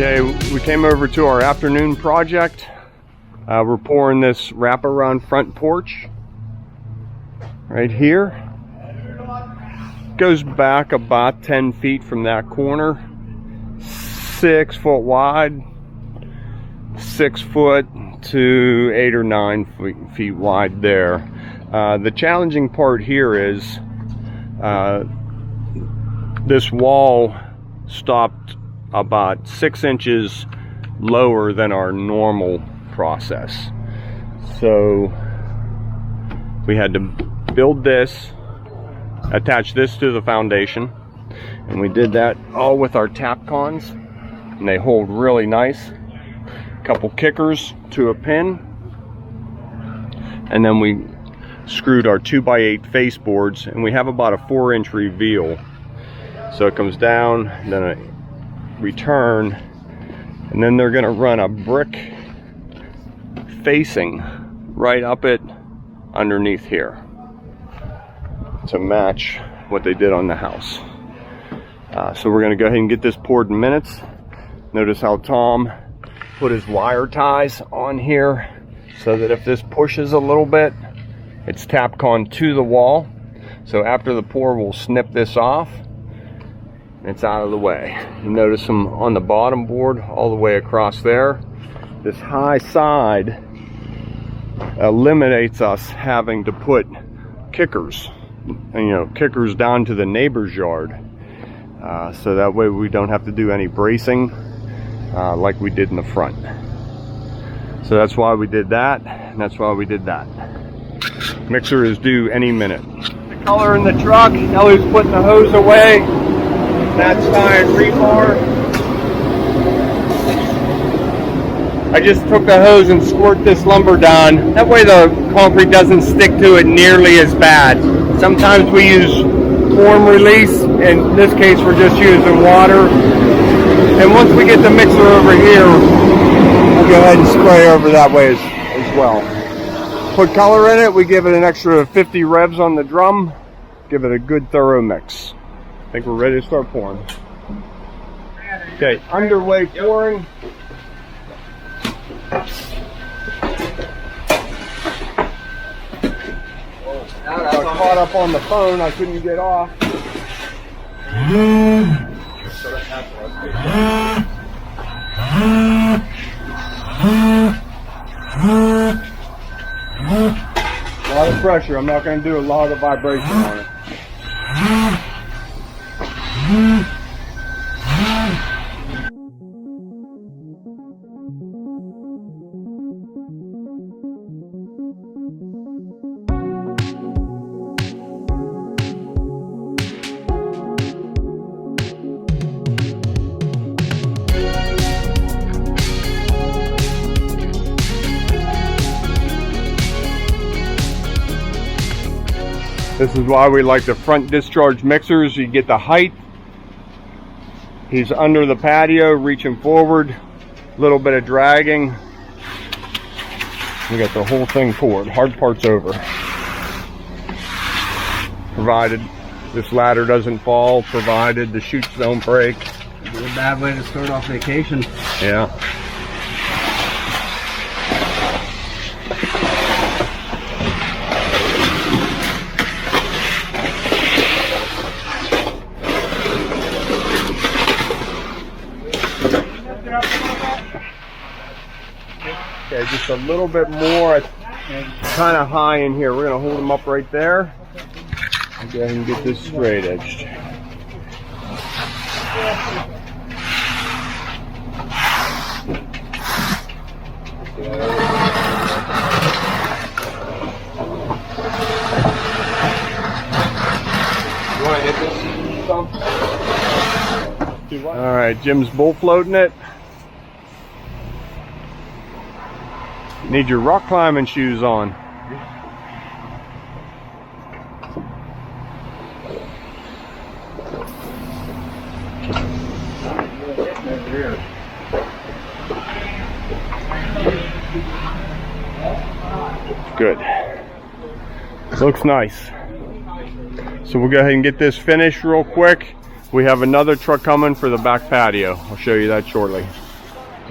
Okay, we came over to our afternoon project. We're pouring this wraparound front porch right here. Goes back about 10 feet from that corner. 6 foot wide, 6 foot to 8 or 9 feet wide there. The challenging part here is this wall stopped about 6 inches lower than our normal process. So we had to build this, attach this to the foundation, and we did that all with our tap cons, and they hold really nice. A couple kickers to a pin, and then we screwed our 2x8 face boards, and we have about a 4-inch reveal. So it comes down, then a return, and then they're going to run a brick facing right up it underneath here to match what they did on the house. So we're going to go ahead and get this poured in minutes. Notice how Tom put his wire ties on here so that if this pushes a little bit, it's Tapcon to the wall. So after the pour, we'll snip this off. It's out of the way. You notice them on the bottom board all the way across there. This high side eliminates us having to put kickers, kickers down to the neighbor's yard. So that way we don't have to do any bracing like we did in the front. So that's why we did that, and that's why we did that. Mixer is due any minute. The color in the truck, Ellie's putting the hose away. That's tying rebar. I just took the hose and squirt this lumber down. That way the concrete doesn't stick to it nearly as bad. Sometimes we use form release. In this case, we're just using water. And once we get the mixer over here, I'll go ahead and spray over that way as well. Put color in it. We give it an extra 50 revs on the drum. Give it a good thorough mix. I think we're ready to start pouring. Okay, underway pouring. I got caught up on the phone, I couldn't get off. A lot of pressure, I'm not going to do a lot of vibration on it. This is why we like the front discharge mixers. You get the height. He's under the patio, reaching forward. A little bit of dragging. We got the whole thing poured. Hard part's over. Provided this ladder doesn't fall. Provided the chutes don't break. It's a bad way to start off vacation. Yeah. Okay, just a little bit more. It's kind of high in here. We're going to hold them up right there. And go ahead and get this straight edged. You want to hit this some? All right, Jim's bull floating it. Need your rock climbing shoes on. Good. Looks nice. So we'll go ahead and get this finished real quick. We have another truck coming for the back patio. I'll show you that shortly.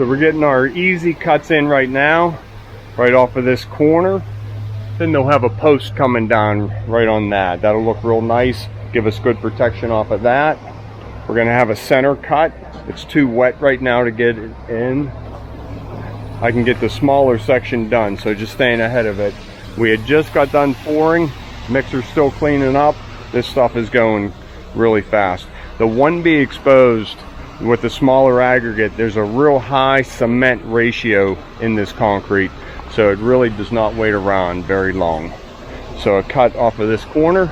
So we're getting our easy cuts in right now, right off of this corner. Then they'll have a post coming down right on that. That'll look real nice, give us good protection off of that. We're gonna have a center cut. It's too wet right now to get it in. I can get the smaller section done, so just staying ahead of it. We had just got done pouring, mixer's still cleaning up. This stuff is going really fast. The 1B exposed with the smaller aggregate, there's a real high cement ratio in this concrete, so it really does not wait around very long. So a cut off of this corner,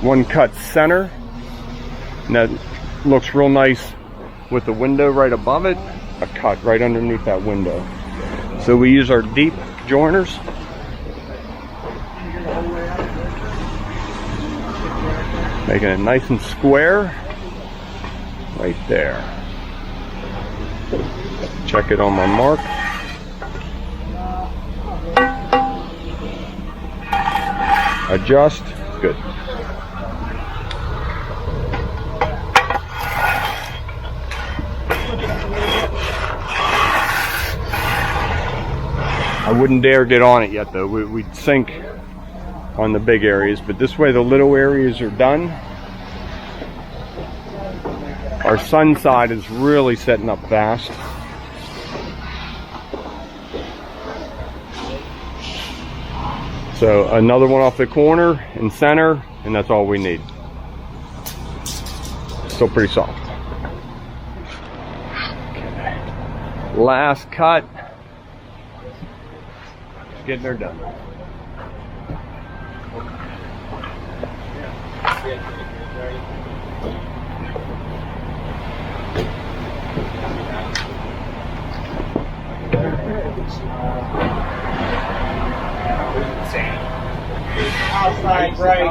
one cut center, and that looks real nice with the window right above it, a cut right underneath that window. So we use our deep joiners. Making it nice and square right there. Check it on my mark. Adjust. Good. I wouldn't dare get on it yet though. We'd sink on the big areas, but this way the little areas are done. Our sun side is really setting up fast. So another one off the corner and center, and that's all we need. Still pretty soft. Okay. Last cut. Just getting her done. Outside, right.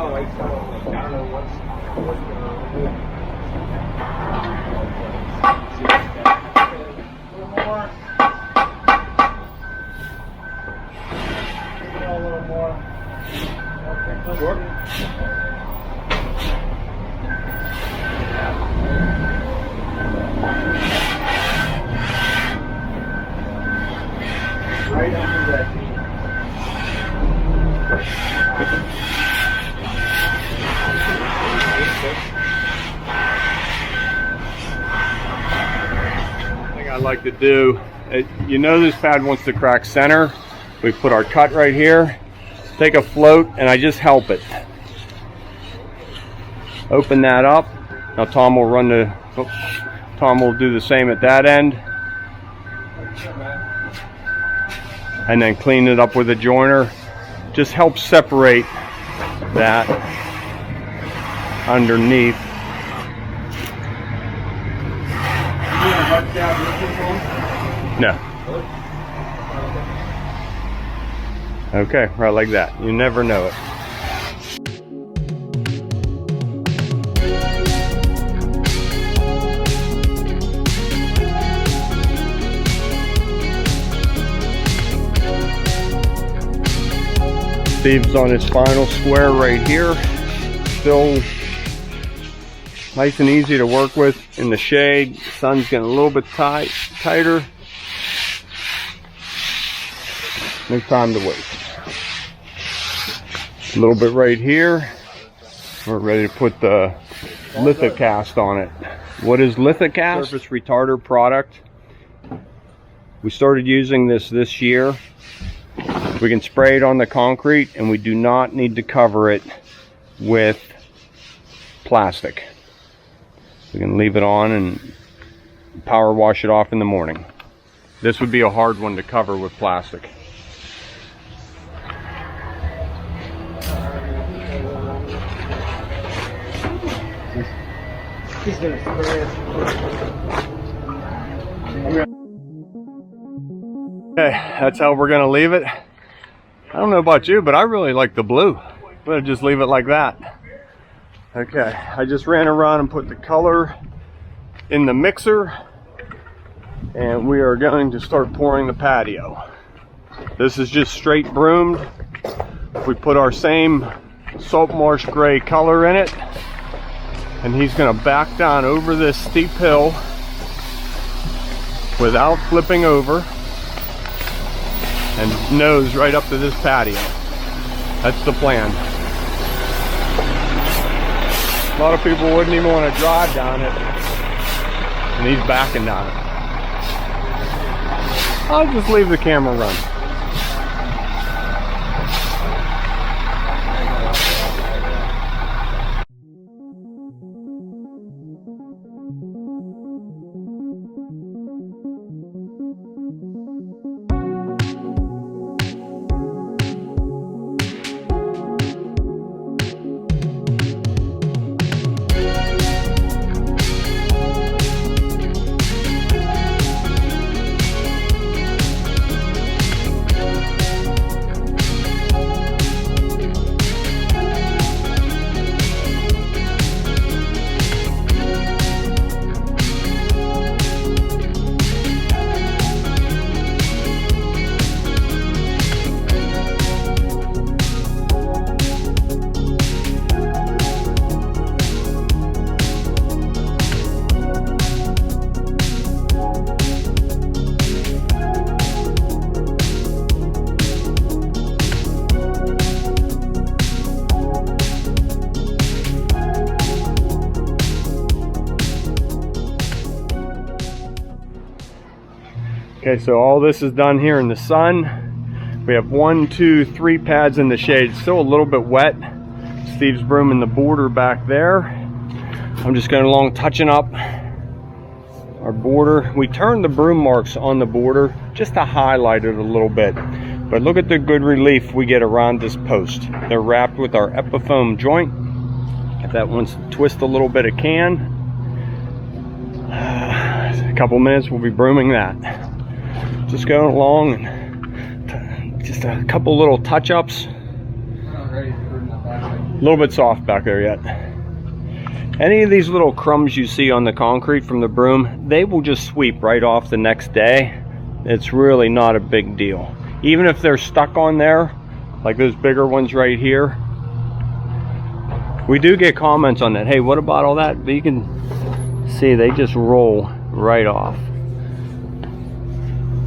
A little more. Sure. Right under that. Thing I like to do, you know this pad wants to crack center. We put our cut right here, take a float, and I just help it. Open that up. Now Tom will Tom will do the same at that end. And then clean it up with a joiner. Just helps separate that underneath. No. Okay, right like that. You never know it. Steve's on his final square right here. Still nice and easy to work with in the shade. The sun's getting a little bit tighter. No time to waste. A little bit right here. We're ready to put the lithocast on it. What is lithocast? Surface retarder product. We started using this year. We can spray it on the concrete and we do not need to cover it with plastic. We can leave it on and power wash it off in the morning. This would be a hard one to cover with plastic. He's gonna spray it. Okay, that's how we're gonna leave it. I don't know about you, but I really like the blue. I'm gonna just leave it like that. Okay, I just ran around and put the color in the mixer, and we are going to start pouring the patio. This is just straight broomed. We put our same salt marsh gray color in it, and he's gonna back down over this steep hill without flipping over and nose right up to this patio. That's the plan. A lot of people wouldn't even want to drive down it, and he's backing down it. I'll just leave the camera run. Okay, so all this is done here in the sun. We have 1, 2, 3 pads in the shade. It's still a little bit wet. Steve's brooming the border back there. I'm just going along touching up our border. We turned the broom marks on the border just to highlight it a little bit. But look at the good relief we get around this post. They're wrapped with our Epifoam joint. If that wants to twist a little bit, it can. A couple minutes, we'll be brooming that. Just going along and just a couple little touch-ups. A little bit soft back there yet. Any of these little crumbs you see on the concrete from the broom, they will just sweep right off the next day. It's really not a big deal. Even if they're stuck on there, like those bigger ones right here. We do get comments on that. Hey, what about all that? But you can see they just roll right off.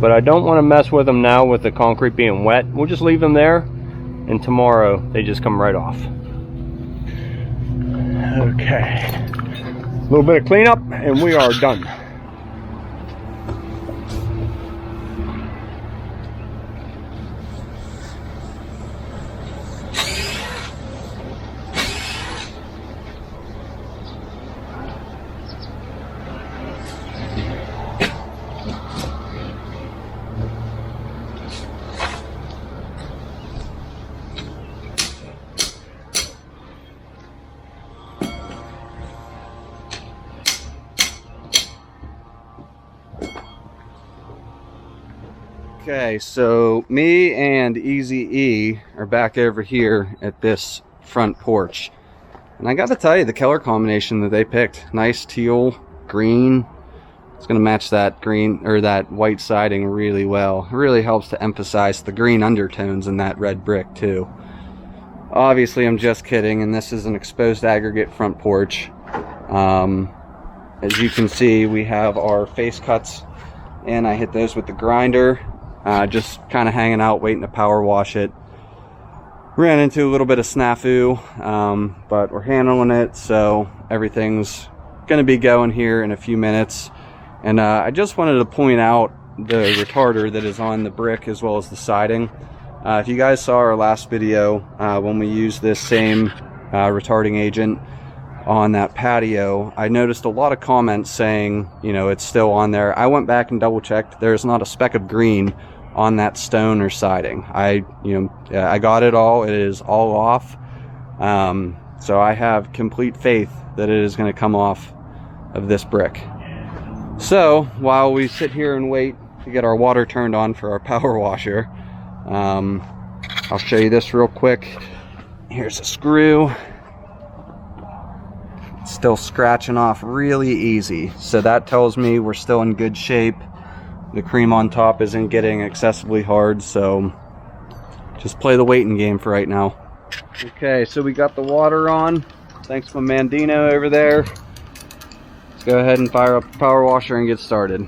But I don't want to mess with them now with the concrete being wet. We'll just leave them there, and tomorrow they just come right off. Okay, a little bit of cleanup and we are done. Okay, so me and Easy E are back over here at this front porch. And I gotta tell you, the color combination that they picked, nice teal, green. It's gonna match that green or that white siding really well. It really helps to emphasize the green undertones in that red brick too. Obviously, I'm just kidding, and this is an exposed aggregate front porch. As you can see, we have our face cuts, and I hit those with the grinder. Just kind of hanging out, waiting to power wash it. Ran into a little bit of snafu, but we're handling it, so everything's going to be going here in a few minutes. And I just wanted to point out the retarder that is on the brick as well as the siding. If you guys saw our last video, when we used this same retarding agent on that patio, I noticed a lot of comments saying, you know, it's still on there. I went back and double checked. There's not a speck of green on that stone or siding. I got it all. It is all off. So I have complete faith that it is going to come off of this brick. So while we sit here and wait to get our water turned on for our power washer, I'll show you this real quick. Here's a screw. It's still scratching off really easy. So that tells me we're still in good shape. The cream on top isn't getting excessively hard, so just play the waiting game for right now. Okay, so we got the water on. Thanks to my Mandino over there. Let's go ahead and fire up the power washer and get started.